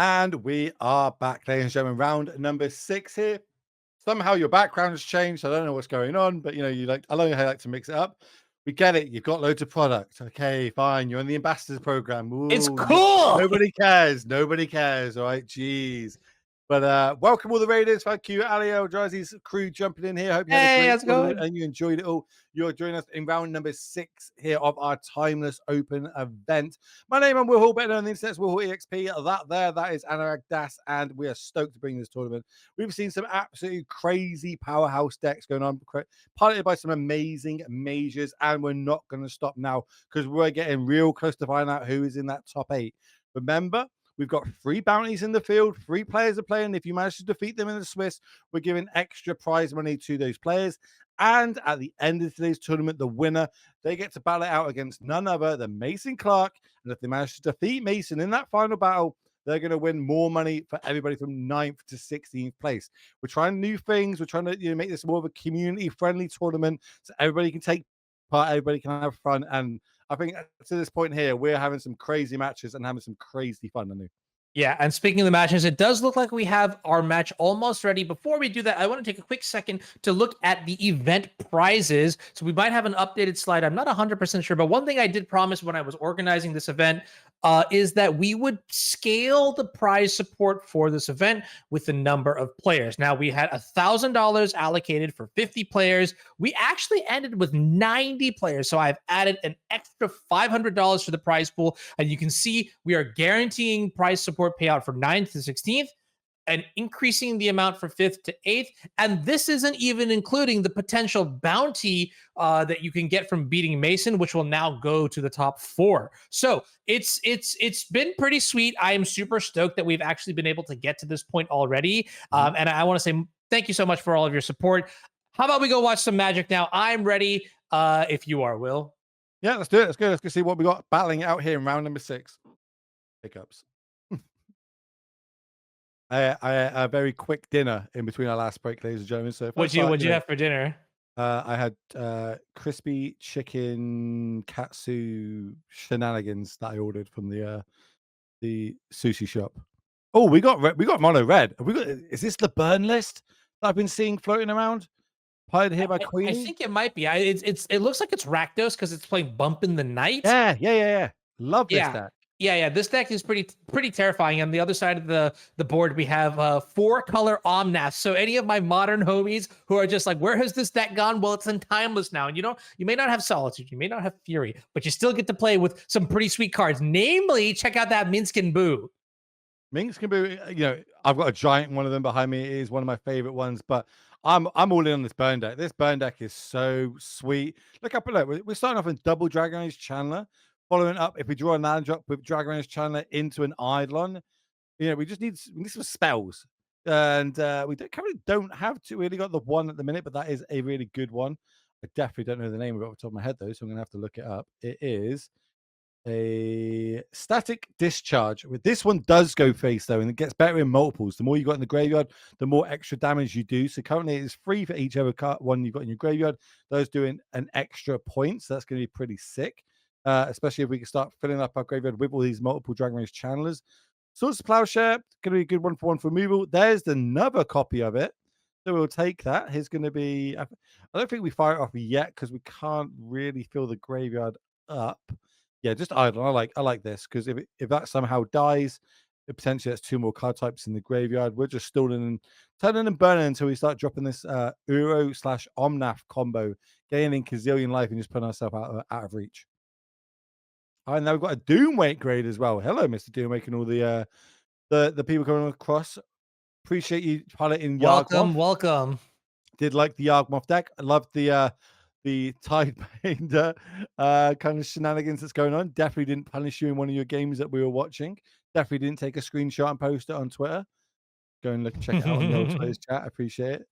And we are back, ladies and gentlemen. Round number 6 here. Somehow your background has changed. I don't know what's going on, but you like. I know how you like to mix it up. We get it. You've got loads of product. Okay, fine. You're in the ambassadors program. It's Ooh, cool. nobody cares. Nobody cares. All right, jeez. But welcome all the raiders. Thank you, Aliel, Jazzy's crew jumping in here. Hope you had a Hey, great how's it tournament going? and you enjoyed it all. You're joining us in round number 6 here of our Timeless Open event. My name is Will Hall, better known on the internet as Will Hall EXP. That is Rakdos, and we are stoked to bring this tournament. We've seen some absolutely crazy powerhouse decks going on, piloted by some amazing majors, and we're not going to stop now because we're getting real close to finding out who is in that top 8. Remember, we've got 3 bounties in the field. 3 players are playing. If you manage to defeat them in the Swiss, we're giving extra prize money to those players. And at the end of today's tournament, the winner, they get to battle it out against none other than Mason Clark. And if they manage to defeat Mason in that final battle, they're going to win more money for everybody from 9th to 16th place. We're trying new things. We're trying to make this more of a community-friendly tournament so everybody can take part, everybody can have fun. And I think to this point here, we're having some crazy matches and having some crazy fun. Yeah, and speaking of the matches, it does look like we have our match almost ready. Before we do that, I want to take a quick second to look at the event prizes. So we might have an updated slide. I'm not 100% sure, but one thing I did promise when I was organizing this event is that we would scale the prize support for this event with the number of players. Now, we had $1,000 allocated for 50 players. We actually ended with 90 players. So I've added an extra $500 for the prize pool. And you can see we are guaranteeing prize support payout for 9th to 16th and increasing the amount for 5th to 8th. And this isn't even including the potential bounty that you can get from beating Mason, which will now go to the top 4. So it's been pretty sweet. I am super stoked that we've actually been able to get to this point already. And I want to say thank you so much for all of your support. How about we go watch some Magic now? I'm ready if you are, Will. Yeah, let's do it. Let's go. Let's go see what we got battling out here in round number 6. Hiccups. I had a very quick dinner in between our last break, ladies and gentlemen. So if What'd you have for dinner? I had crispy chicken katsu shenanigans that I ordered from the sushi shop. Oh, we got mono red. Have we got? Is this the burn list that I've been seeing floating around? Pied here by I Queenie. think it might be. It looks like it's Rakdos because it's playing Bump in the Night. Yeah. Love this Yeah. deck. Yeah. This deck is pretty terrifying. On the other side of the board, we have 4-color Omnath. So any of my modern homies who are just like, where has this deck gone? Well, it's in Timeless now. And you may not have Solitude, you may not have Fury, but you still get to play with some pretty sweet cards. Namely, check out that Minskin Boo. Minx can be, I've got a giant one of them behind me. It is one of my favorite ones, but I'm all in on this burn deck. This burn deck is so sweet. Look up below. We're starting off in double Dragon Age Chandler, following up. If we draw a land drop with Dragon Age Chandler into an Eidolon, we just need some spells, and we currently don't have to really got the one at the minute, but that is a really good one. I definitely don't know the name of it off the top of my head though, so I'm gonna have to look it up. It is a static discharge. With this one does go face though, and it gets better in multiples. The more you got in the graveyard, the more extra damage you do. So currently it's free for each other one you've got in your graveyard. Those doing an extra point, so that's going to be pretty sick. Especially if we can start filling up our graveyard with all these multiple Dragon Age channelers. Swords to Plowshare, going to be a good one for removal. There's another copy of it. So we'll take that. Here's going to be, I don't think we fire it off yet because we can't really fill the graveyard up. Yeah, just idle. I like this because if that somehow dies, it potentially has 2 more card types in the graveyard. We're just stalling and turning and burning until we start dropping this Uro/Omnath combo, gaining Kazillion life and just putting ourselves out of reach. All right, now we've got a Doomwake grade as well. Hello, Mr. Doomwake, and all the people coming across. Appreciate you piloting Yargmoth. Welcome. Did like the Yargmoth deck. I love the Tidebinder kind of shenanigans that's going on. Definitely didn't punish you in one of your games that we were watching. Definitely didn't take a screenshot and post it on Twitter. Go and look and check it out on the old Twitter's chat. I appreciate it.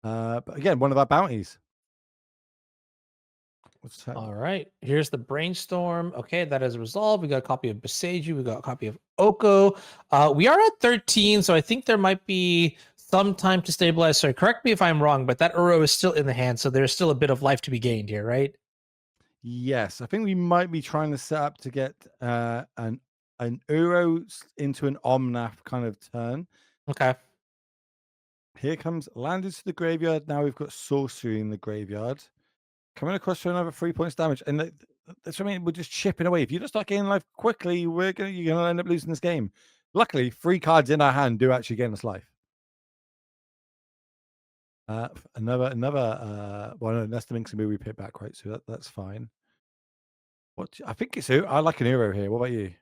But again, one of our bounties. All right, here's the brainstorm. Okay, that is resolved. We got a copy of Beseiju. We got a copy of Oko. We are at 13, so I think there might be some time to stabilize. Sorry, correct me if I'm wrong, but that Uro is still in the hand, so there's still a bit of life to be gained here, right? Yes, I think we might be trying to set up to get an an Uro into an Omnath kind of turn. Okay. Here comes land into the graveyard. Now we've got sorcery in the graveyard. Coming across for another 3 points damage. And that's what I mean. We're just chipping away. If you don't start gaining life quickly, you're gonna end up losing this game. Luckily, 3 cards in our hand do actually gain us life. Another well, no, that's the Minx and we pick back, right? So that's fine. I think it's I like an hero here. What about you?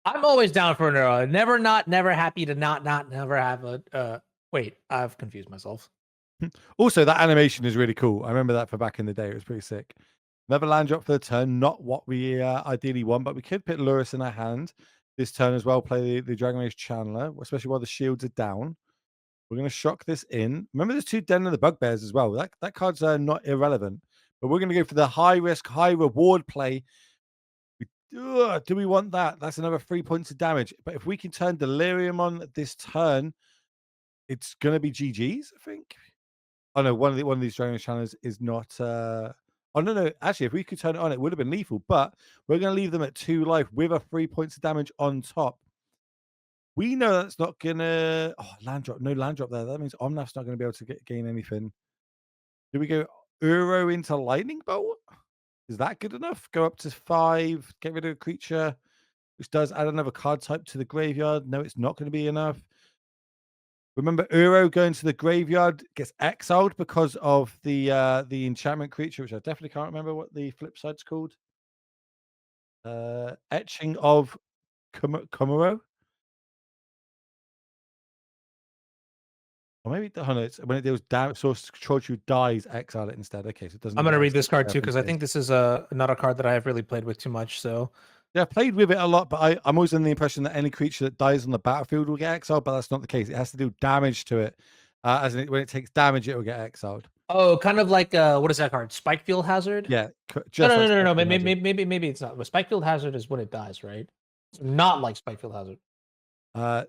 I'm always down for an arrow. Never happy to never have a. Wait, I've confused myself. Also, that animation is really cool. I remember that for back in the day. It was pretty sick. Another land drop for the turn. Not what we ideally want, but we could put Lurrus in our hand this turn as well. Play the Dragon Rage Channeler, especially while the shields are down. We're going to shock this in. Remember, there's 2 Den of the Bugbears as well. That card's not irrelevant. But we're going to go for the high risk, high reward play. Do we want that? That's another 3 points of damage. But if we can turn Delirium on this turn, it's going to be GG's, I think. Oh no, one of these Dragon Channels is not. Oh no. Actually, if we could turn it on, it would have been lethal. But we're going to leave them at 2 life with a 3 points of damage on top. We know that's not gonna. Oh, land drop. No land drop there. That means Omnath's not going to be able to gain anything. Do we go Uro into Lightning Bolt? Is that good enough? Go up to 5. Get rid of a creature, which does add another card type to the graveyard. No, it's not going to be enough. Remember, Uro going to the graveyard gets exiled because of the enchantment creature, which I definitely can't remember what the flip side's called. Etching of Komuro? Or maybe it's when it deals damage, source control you dies, exile it instead. Okay, so it doesn't. I'm gonna read this card too because I think this is not a card that I have really played with too much. So yeah, I've played with it a lot, but I'm always under the impression that any creature that dies on the battlefield will get exiled, but that's not the case. It has to do damage to it. As in when it takes damage, it will get exiled. oh, kind of like what is that card? Spikefield Hazard? Yeah, just no. Maybe it's not. But Spikefield Hazard is when it dies, right? It's not like Spikefield Hazard. I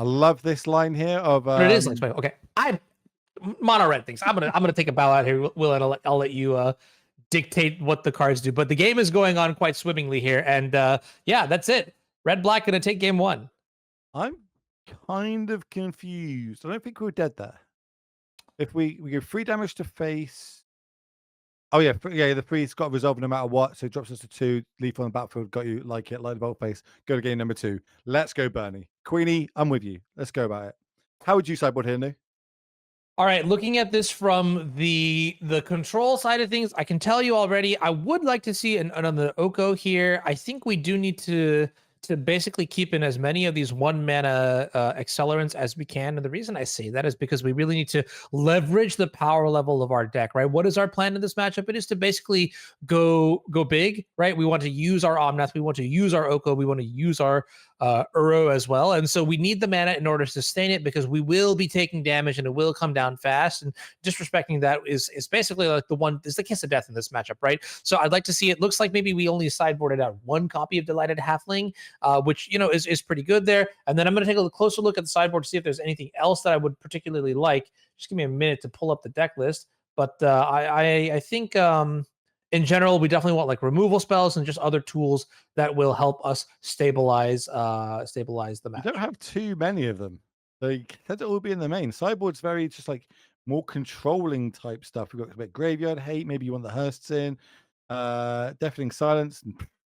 love this line here of. But it is like Spikefield. Okay, I mono red things. I'm gonna take a bow out here, Will, and I'll let you dictate what the cards do. But the game is going on quite swimmingly here, and yeah, that's it. Red black gonna take game 1. I'm kind of confused. I don't think we're dead there. If we go 3 damage to face. Oh yeah, the 3's got to resolve no matter what. So it drops us to 2. Lethal on the battlefield, got you like it, light the bolt face. Go to game number 2. Let's go, Bernie. Queenie, I'm with you. Let's go about it. How would you sideboard here, New? All right, looking at this from the control side of things, I can tell you already, I would like to see another Oko here. I think we do need to basically keep in as many of these 1 mana accelerants as we can. And the reason I say that is because we really need to leverage the power level of our deck, right? What is our plan in this matchup? It is to basically go big, right? We want to use our Omnath, we want to use our Oko, we want to use our Uro as well. And so we need the mana in order to sustain it because we will be taking damage and it will come down fast. And disrespecting that is basically like is the kiss of death in this matchup, right? So I'd like to see it. Looks like maybe we only sideboarded out 1 copy of Delighted Halfling, which is pretty good there. And then I'm going to take a closer look at the sideboard to see if there's anything else that I would particularly like. Just give me a minute to pull up the deck list. But I think in general, we definitely want like removal spells and just other tools that will help us stabilize the match. You don't have too many of them. They tend to all be in the main. Sideboard's very just like more controlling type stuff. We've got a bit graveyard hate. Maybe you want the Hearsts in. Deafening silence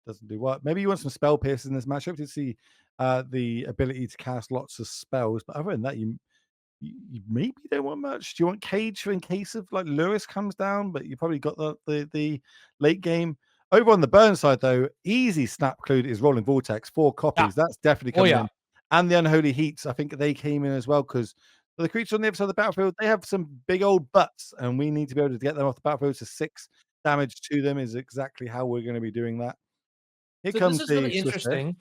doesn't do what. Maybe you want some spell pierce in this match. Hope to see the ability to cast lots of spells. But other than that, you maybe don't want much. Do you want Cage for in case of like Lewis comes down? But you probably got the late game. Over on the burn side, though, easy snap clue is Rolling Vortex, 4 copies. That's definitely coming in. And the Unholy Heats, I think they came in as well because the creatures on the other side of the battlefield, they have some big old butts, and we need to be able to get them off the battlefield. So 6 damage to them is exactly how we're going to be doing that. Here comes this is really interesting.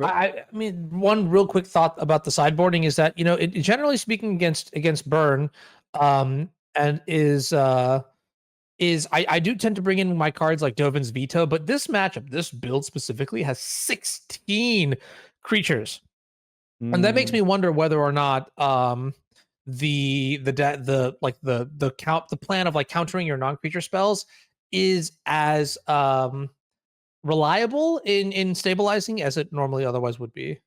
I mean, one real quick thought about the sideboarding is that it generally speaking against burn, and I do tend to bring in my cards like Dovin's Veto, but this matchup, this build specifically has 16 creatures, and that makes me wonder whether or not the plan of like countering your non-creature spells is as reliable in stabilizing as it normally otherwise would be.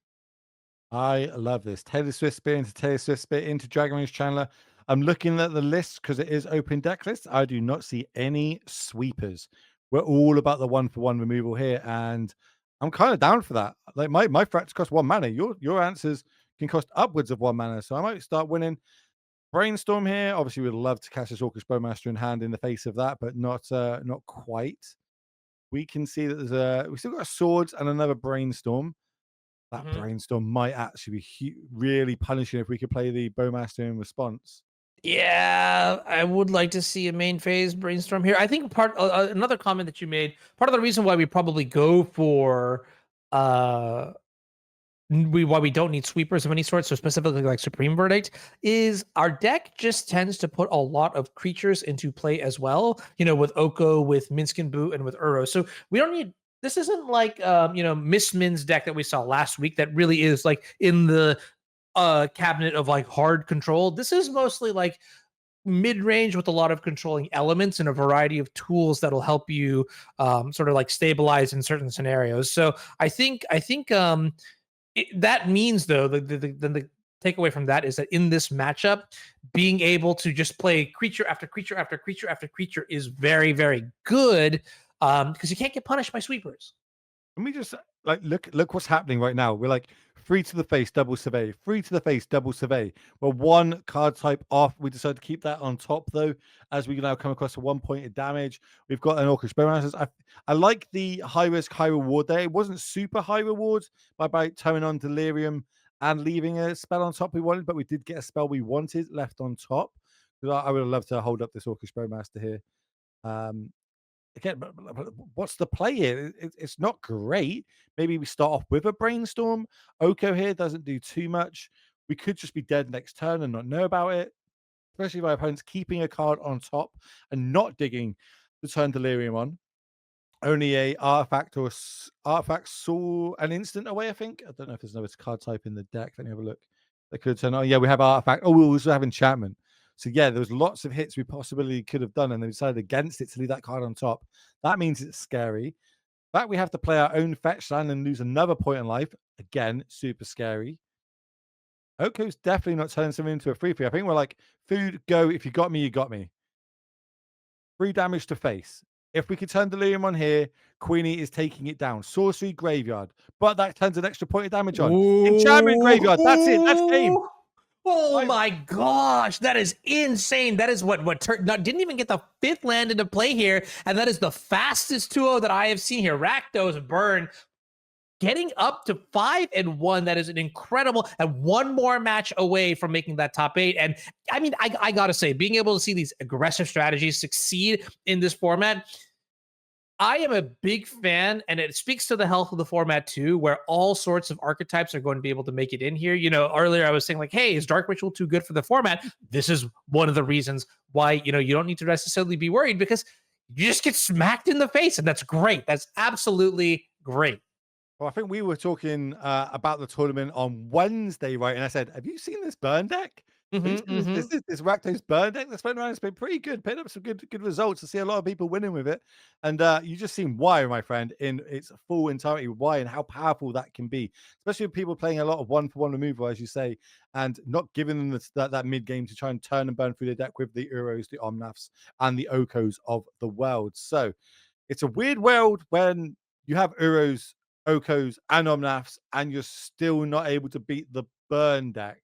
I love this. Taylor Swift spit into Taylor Swift spit into Dragon Range Chandler. I'm looking at the list because it is open deck list. I do not see any sweepers. We're all about the 1-for-1 removal here, and I'm kind of down for that. Like my threats cost 1 mana. Your answers can cost upwards of 1 mana. So I might start winning. Brainstorm here. Obviously, we'd love to cast this Orcish Bowmaster in hand in the face of that, but not quite. We can see that we still got a swords and another brainstorm. That brainstorm might actually be really punishing if we could play the Bowmaster in response. Yeah, I would like to see a main phase brainstorm here. I think another comment that you made, part of the reason why we probably go for uh why we don't need sweepers of any sort, so specifically like Supreme Verdict, is our deck just tends to put a lot of creatures into play as well, with Oko, with Minskin Boot, and with Uro. So we don't need, this isn't like Miss Min's deck that we saw last week that really is like in the cabinet of like hard control. This is mostly like mid-range with a lot of controlling elements and a variety of tools that'll help you sort of like stabilize in certain scenarios. So I think that means though the takeaway from that is that in this matchup, being able to just play creature after creature after creature after creature is very, very good, because you can't get punished by sweepers. Let me just like look what's happening right now. We're like 3 to the face, double survey, 3 to the face, double survey. We're 1 card type off. We decided to keep that on top though, as we now come across a 1 point of damage. We've got an Orcish Bowmasters. I like the high risk, high reward there. It wasn't super high rewards by turning on Delirium and leaving a spell on top we wanted, but we did get a spell we wanted left on top. I would have loved to hold up this Orcish Bowmaster here. Again, but what's the play here? It's not great. Maybe we start off with a brainstorm. Oko here doesn't do too much. We could just be dead next turn and not know about it, especially by opponents keeping a card on top and not digging the turn Delirium on. Only a artifact or artifact saw an instant away, I think. I don't know if there's another card type in the deck. Let me have a look. They could turn. Oh, yeah, we have artifact. Oh, we also have enchantment. So yeah, there was lots of hits we possibly could have done, and they decided against it to leave that card on top. That means it's scary. That we have to play our own fetch land and lose another point in life. Again, super scary. Oko's definitely not turning something into a 3-3. I think we're like, food, go. If you got me, you got me. 3 damage to face. If we could turn Delirium on here, Queenie is taking it down. Sorcery Graveyard. But that turns an extra point of damage on. Enchantment Graveyard. That's it. That's game. Oh my gosh, that is insane. That is what didn't even get the 5th land into play here, and that is the fastest 2-0 that I have seen here. Rakdos burn getting up to 5-1. That is an incredible, and 1 more match away from making that top 8. And I mean, I gotta say, being able to see these aggressive strategies succeed in this format, I am a big fan, and it speaks to the health of the format too, where all sorts of archetypes are going to be able to make it in here. Earlier I was saying like, hey, is Dark Ritual too good for the format? This is one of the reasons why, you don't need to necessarily be worried, because you just get smacked in the face, and that's great. That's absolutely great. Well, I think we were talking about the tournament on Wednesday, right? And I said, "Have you seen this burn deck? Have you seen this Rakdos burn deck that's been around? It's been pretty good. Picked up some good results. To see a lot of people winning with it, and you just seen why, my friend, in its full entirety, why and how powerful that can be, especially with people playing a lot of 1-for-1 removal, as you say, and not giving them that mid game to try and turn and burn through the deck with the Uros, the Omnaths, and the Okos of the world. So it's a weird world when you have Uros, Okos, and Omnaths, and you're still not able to beat the burn deck.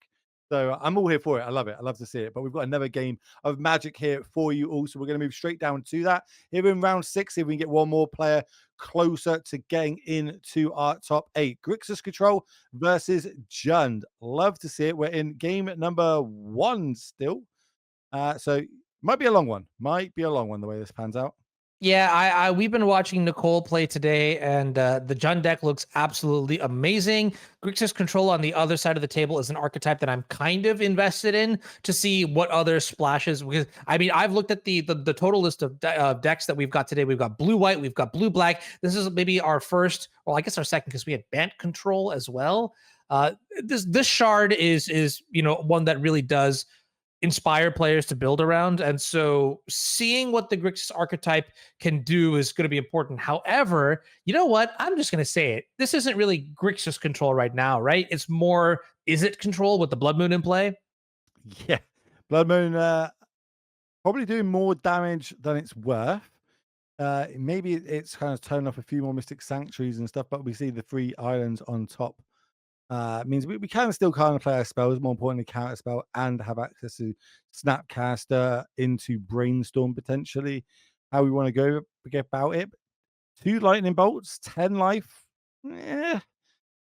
So I'm all here for it. I love it. I love to see it. But we've got another game of Magic here for you all. So we're going to move straight down to that. Here in round 6, if we can get one more player closer to getting into our top 8. Grixis Control versus Jund. Love to see it. We're in game number 1 still. So might be a long one. Might be a long one the way this pans out. Yeah, we've been watching Nicole play today, and the Jund deck looks absolutely amazing. Grixis Control on the other side of the table is an archetype that I'm kind of invested in to see what other splashes. Because I mean, I've looked at the total list of decks that we've got today. We've got blue white, we've got blue black. This is maybe our first, well, I guess our second, because we had Bant Control as well. This shard is one that really does inspire players to build around. And so seeing what the Grixis archetype can do is going to be important. However, you know what? I'm just going to say it. This isn't really Grixis control right now, right? It's more, is it control with the Blood Moon in play? Yeah, Blood Moon probably doing more damage than it's worth. Maybe it's kind of turning off a few more Mystic Sanctuaries and stuff, but we see the 3 islands on top. Means we can still kind of play our spells, more importantly, counter spell, and have access to Snapcaster into Brainstorm potentially. How we want to go about it. 2 lightning bolts, 10 life. Yeah,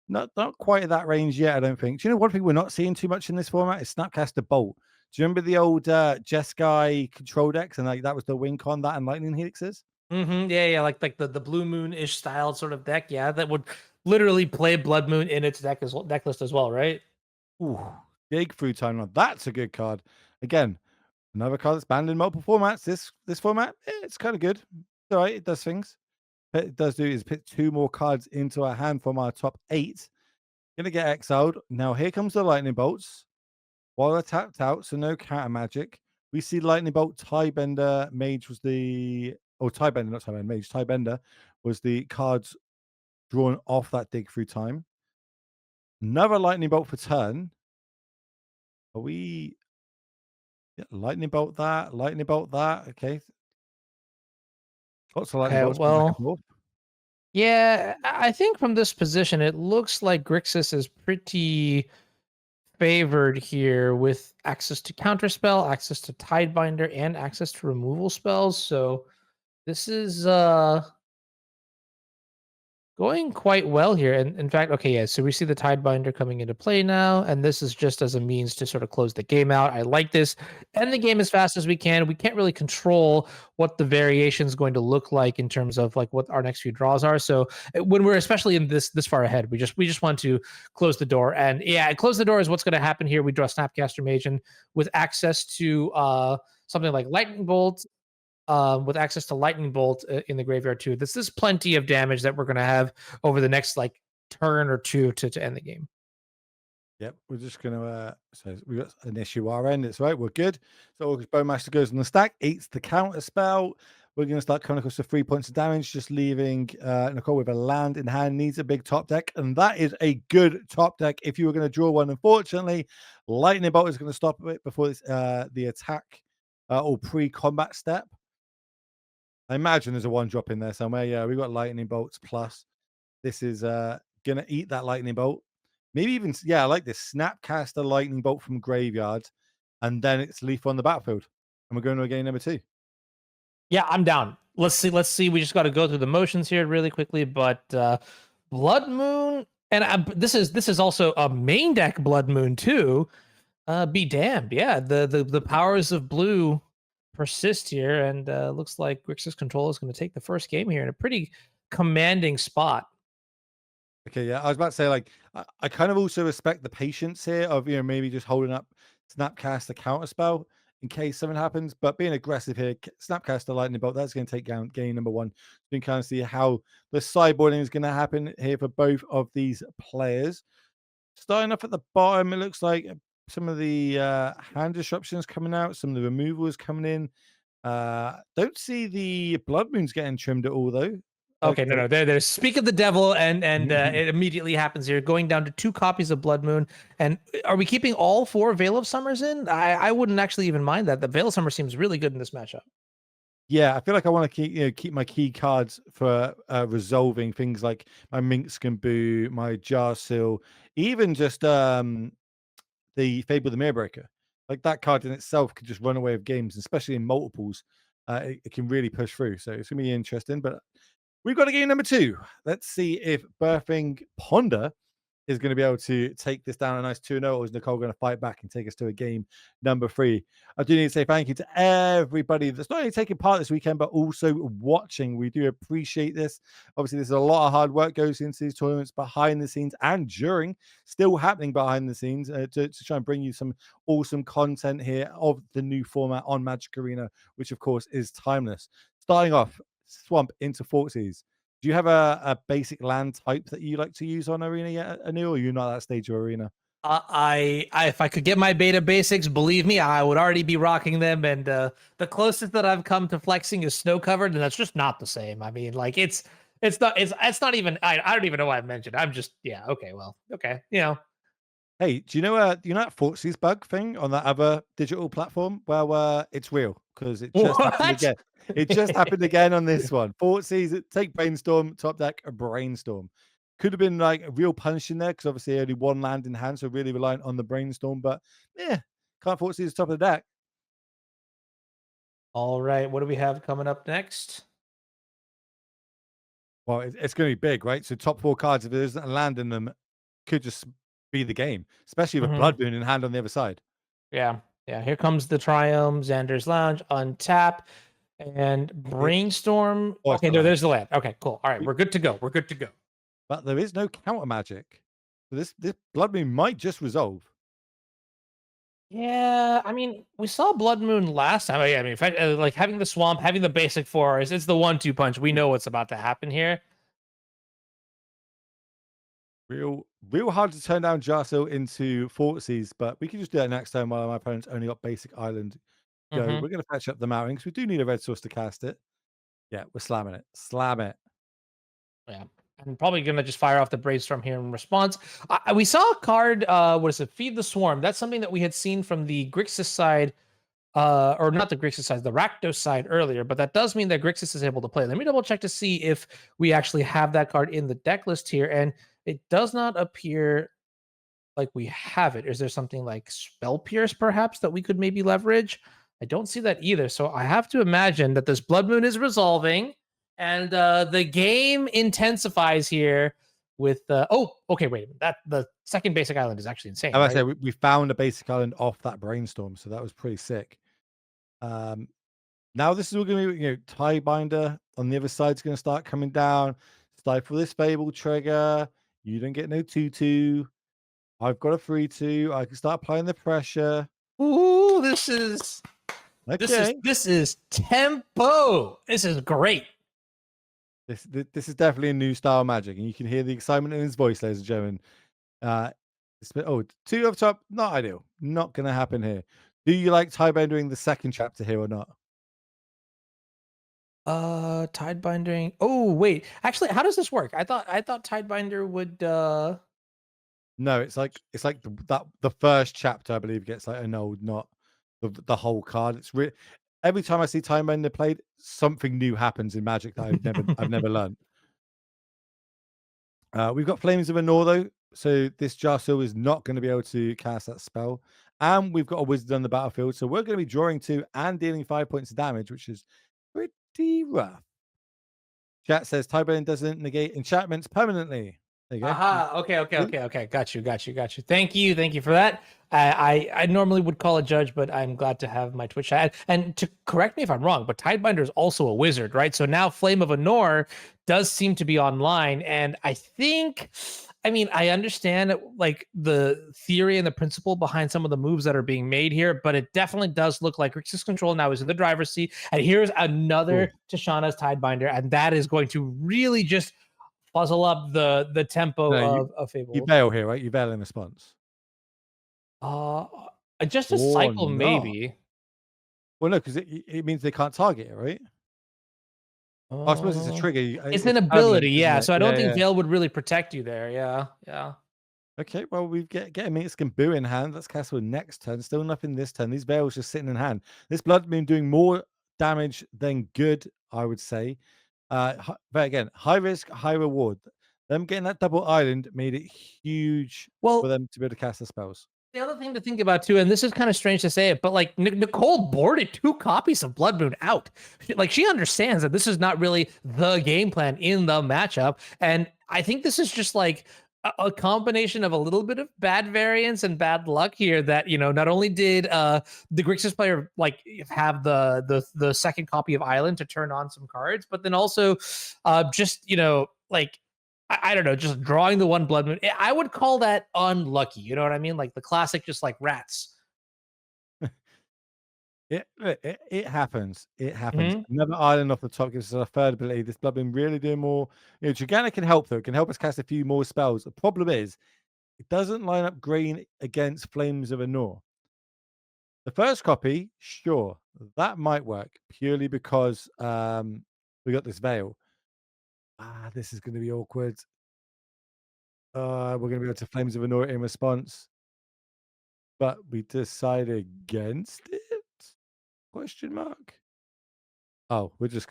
not quite at that range yet, I don't think. Do you know one thing we're not seeing too much in this format is Snapcaster Bolt. Do you remember the old Jeskai control decks and like that was the wink on that and lightning helixes? Yeah, yeah, like the Blue Moon ish style sort of deck. Yeah, that would literally play Blood Moon in its deck list as well, right? Ooh, dig through time. Now that's a good card. Again, another card that's banned in multiple formats. This format, it's kind of good. It's all right, it does things. What it does do is put 2 more cards into our hand from our top 8. Gonna get exiled. Now here comes the lightning bolts. While they're tapped out, so no counter magic. We see lightning bolt, Tiebender, Mage was the Tiebender, not Tiebender, Mage. Tiebender was the cards drawn off that dig through time. Another lightning bolt for turn. Are we lightning bolt that, lightning bolt that? Okay. Lots of lightning Okay, bolts going back and well, forth. yeah, I think from this position, it looks like Grixis is pretty favored here with access to counterspell, access to Tidebinder, and access to removal spells. So this is going quite well here. And in fact, okay, yeah, so we see the Tidebinder coming into play now, and this is just as a means to sort of close the game out. I like this. End the game as fast as we can. We can't really control what the variation is going to look like in terms of like what our next few draws are. So when we're especially in this far ahead, we just want to close the door. And yeah, close the door is what's going to happen here. We draw Snapcaster Mage and with access to something like Lightning Bolt, with access to Lightning Bolt in the graveyard too. This is plenty of damage that we're going to have over the next like turn or two to end the game. Yep, we're just gonna so we got an issue our end. It's right, we're good. So August Bowmaster goes on the stack, eats the counter spell. We're gonna start coming across to 3 points of damage, just leaving Nicole with a land in hand, needs a big top deck, and that is a good top deck if you were gonna draw one. Unfortunately, Lightning Bolt is gonna stop it before this, the attack or pre-combat step. I imagine there's a 1-drop in there somewhere. Yeah, we got Lightning Bolts plus. This is gonna eat that lightning bolt. Maybe even yeah, I like this. Snapcaster lightning bolt from graveyard, and then it's lethal on the battlefield. And we're going to a game number 2. Yeah, I'm down. Let's see. Let's see. We just got to go through the motions here really quickly. But Blood Moon, and this is also a main deck Blood Moon too. Be damned. Yeah, the powers of blue persist here, and looks like Grixis Control is going to take the first game here in a pretty commanding spot. Okay, yeah. I was about to say, like, I kind of also respect the patience here of maybe just holding up Snapcaster counter spell in case something happens, but being aggressive here, Snapcaster lightning bolt, that's going to take down game number 1. You can kind of see how the sideboarding is going to happen here for both of these players. Starting off at the bottom, it looks like some of the hand disruptions coming out, some of the removals coming in. Don't see the blood moons getting trimmed at all, though. Okay, no, Okay. no. There's speak of the devil, and it immediately happens here. Going down to 2 copies of Blood Moon, and are we keeping all 4 Veil of Summers in? I wouldn't actually even mind that. The Veil of Summer seems really good in this matchup. Yeah, I feel like I want to keep my key cards for resolving things like my Minxcamboo, my Jar Seal, even just the Fable the Mirror Breaker. Like that card in itself could just run away with games, especially in multiples. It can really push through. So it's gonna be interesting. But we've got a game number 2. Let's see if Birthing Ponder is going to be able to take this down a nice 2-0, or is Nicole going to fight back and take us to a game number 3? I do need to say thank you to everybody that's not only taking part this weekend, but also watching. We do appreciate this. Obviously, there's a lot of hard work goes into these tournaments behind the scenes and during, still happening behind the scenes to try and bring you some awesome content here of the new format on Magic Arena, which of course is timeless. Starting off, Swamp into Forties. Do you have a basic land type that you like to use on Arena yet, Anil, or you're not at that stage of Arena? If I could get my beta basics, believe me, I would already be rocking them. And the closest that I've come to flexing is snow covered, and that's just not the same. I mean, like it's not even. I don't even know why I mentioned. I'm just yeah. Okay, well, okay, you know. Hey, do you know that Fortsy's bug thing on that other digital platform? Well, it's real because it just happened What? again. It just happened again on this one. Fortsy's take Brainstorm, top deck, a Brainstorm. Could have been like a real punch in there because obviously only one land in hand, so really reliant on the Brainstorm. But yeah, can't Fortsy's top of the deck. All right, what do we have coming up next? Well, it's going to be big, right? So top four cards, if there isn't a land in them, could just be the game, especially with Mhm. Blood Moon in hand on the other side. Yeah, yeah. Here comes the Triumph, Xander's Lounge, untap, and Brainstorm. Oh, it's Okay, not no, land. there's the land. Okay, cool. All right, we're good to go. We're good to go. But there is no counter magic. So this Blood Moon might just resolve. Yeah, I mean, we saw Blood Moon last time. I mean, like having the swamp, having the basic forest, it's the 1-2 punch. We know what's about to happen here. Real hard to turn down Jarsil into Fortsies, but we can just do that next time while my opponent's only got basic island go. Hmm. We're gonna fetch up the mountain because we do need a red source to cast it. Yeah, we're slamming it. Slam it. Yeah, I'm probably gonna just fire off the brainstorm here in response. We saw a card. What is it? Feed the Swarm. That's something that we had seen from the Grixis side, or not the Grixis side, the Rakdos side earlier. But that does mean that Grixis is able to play. Let me double check to see if we actually have that card in the deck list here, and it does not appear like we have it. Is there something like Spell Pierce perhaps that we could maybe leverage? I don't see that either. So I have to imagine that this Blood Moon is resolving and the game intensifies here with oh, okay, wait a minute. That the second basic island is actually insane, As I right? say, we found a basic island off that brainstorm, so that was pretty sick. Um, now this is all gonna be, Tie Binder on the other side's gonna start coming down. Stifle this Fable trigger. You don't get no 2/2. I've got a 3/2. I can start applying the pressure. Ooh, this is Okay. this is tempo. This is great. This is definitely a new style of Magic, and you can hear the excitement in his voice, ladies and gentlemen. Oh, two up top, not ideal. Not gonna happen here. Do you like Tiebendering the second chapter here or not? Tide binding. Oh, wait. Actually, how does this work? I thought Tide binder would No, it's like the first chapter, I believe, gets like annulled, not the whole card. Every time I see Timebender played, something new happens in Magic that I've never learned. We've got Flames of Anor though, so this Jarsil is not going to be able to cast that spell. And we've got a wizard on the battlefield, so we're going to be drawing 2 and dealing 5 points of damage, which is pretty rough. Chat says Tybone doesn't negate enchantments permanently. There you go. Aha. Okay. Got you. Thank you for that. I normally would call a judge, but I'm glad to have my Twitch chat. And to correct me if I'm wrong, but Tidebinder is also a wizard, right? So now Flame of Anor does seem to be online, and I think, I mean, I understand like the theory and the principle behind some of the moves that are being made here, but it definitely does look like Grixis Control now is in the driver's seat. And here's Cool. another Tashana's Tidebinder, and that is going to really just puzzle up the tempo No, of you Fable. bail here, right? You bail in response. Uh, just a Or cycle, not. maybe. Well, no, because it means they can't target it, right? I suppose it's a Uh, trigger. it's an It's ability, permanent, isn't yeah. it? So I don't Yeah, think yeah. Veil would really protect you there. Yeah. Okay, well, we get a Mexican Boo in hand. That's cast with next turn. Still nothing this turn. These Veils just sitting in hand. This Blood Moon doing more damage than good, I would say. But again, high risk, high reward. Them getting that double island made it huge for Well, them to be able to cast the spells. the other thing to think about too, and this is kind of strange to say it, but like Nicole boarded 2 copies of Blood Moon out. Like she understands that this is not really the game plan in the matchup, and I think this is just like a combination of a little bit of bad variance and bad luck here. That not only did the Grixis player like have the second copy of Island to turn on some cards, but then also just like I don't know, just drawing the one blood moon. I would call that unlucky. You know what I mean? Like the classic, just like rats. It happens. It happens. Hmm. Another island off the top gives us a third ability. This Blood Moon really doing more. Gigantic can help though. It can help us cast a few more spells. The problem is It doesn't line up green against Flames of Annor. The first copy, sure, that might work purely because we got this veil. This is going to be awkward. We're going to be able to Flames of Annor in response, but we decide against it? Question mark. Oh, we're just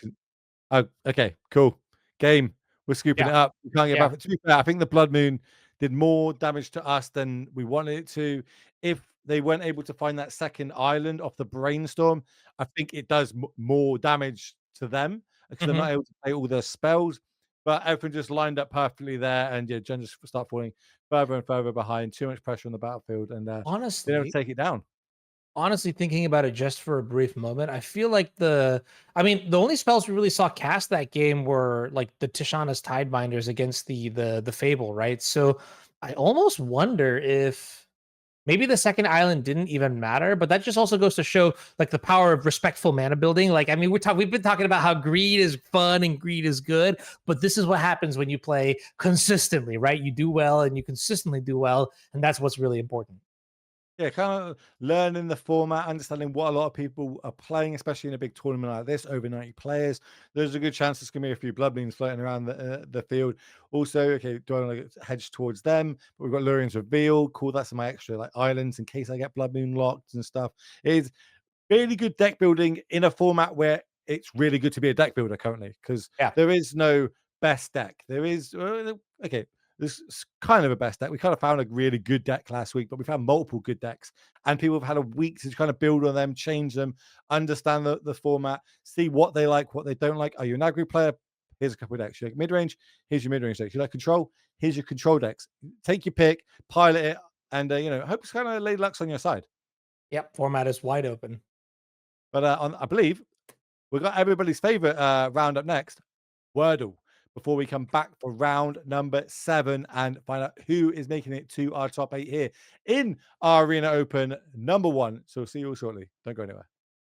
oh, okay, cool. Game. We're scooping Yeah, it up. We can't get yeah. back. To be fair, I think the Blood Moon did more damage to us than we wanted it to. If they weren't able to find that second island off the brainstorm, I think it does more damage to them because they're Mhm. not able to play all their spells. But everything just lined up perfectly there, and yeah, Gen just start falling further and further behind. Too much pressure on the battlefield, and they don't Honestly, take it down. honestly thinking about it just for a brief moment, I feel like the only spells we really saw cast that game were like the Tishana's Tidebinders against the Fable, right? So I almost wonder if maybe the second island didn't even matter, but that just also goes to show like the power of respectful mana building. Like, I mean, we've been talking about how greed is fun and greed is good, but this is what happens when you play consistently, right? You do well and you consistently do well, and that's what's really important. Yeah, kind of learning the format, understanding what a lot of people are playing, especially in a big tournament like this, over 90 players. There's a good chance there's going to be a few blood moons floating around the field. Also, okay, do I want to hedge towards them? But we've got Lurian's Reveal. Cool, that's my extra like islands in case I get blood moon locked and stuff. Is really good deck building in a format where it's really good to be a deck builder currently because Yeah. there is no best deck. There is okay. This is kind of a best deck. We kind of found a really good deck last week, but we found multiple good decks, and people have had a week to kind of build on them, change them, understand the format, see what they like, what they don't like. Are you an aggro player? Here's a couple of decks. You like mid range? Here's your mid range decks. You like control? Here's your control decks. Take your pick, pilot it, and hope it's kind of lady luck's on your side. Yep. Format is wide open. But I believe we've got everybody's favorite round up next, Wordle. Before we come back for round number 7 and find out who is making it to our top 8 here in our Arena Open number 1. So see you all shortly. Don't go anywhere.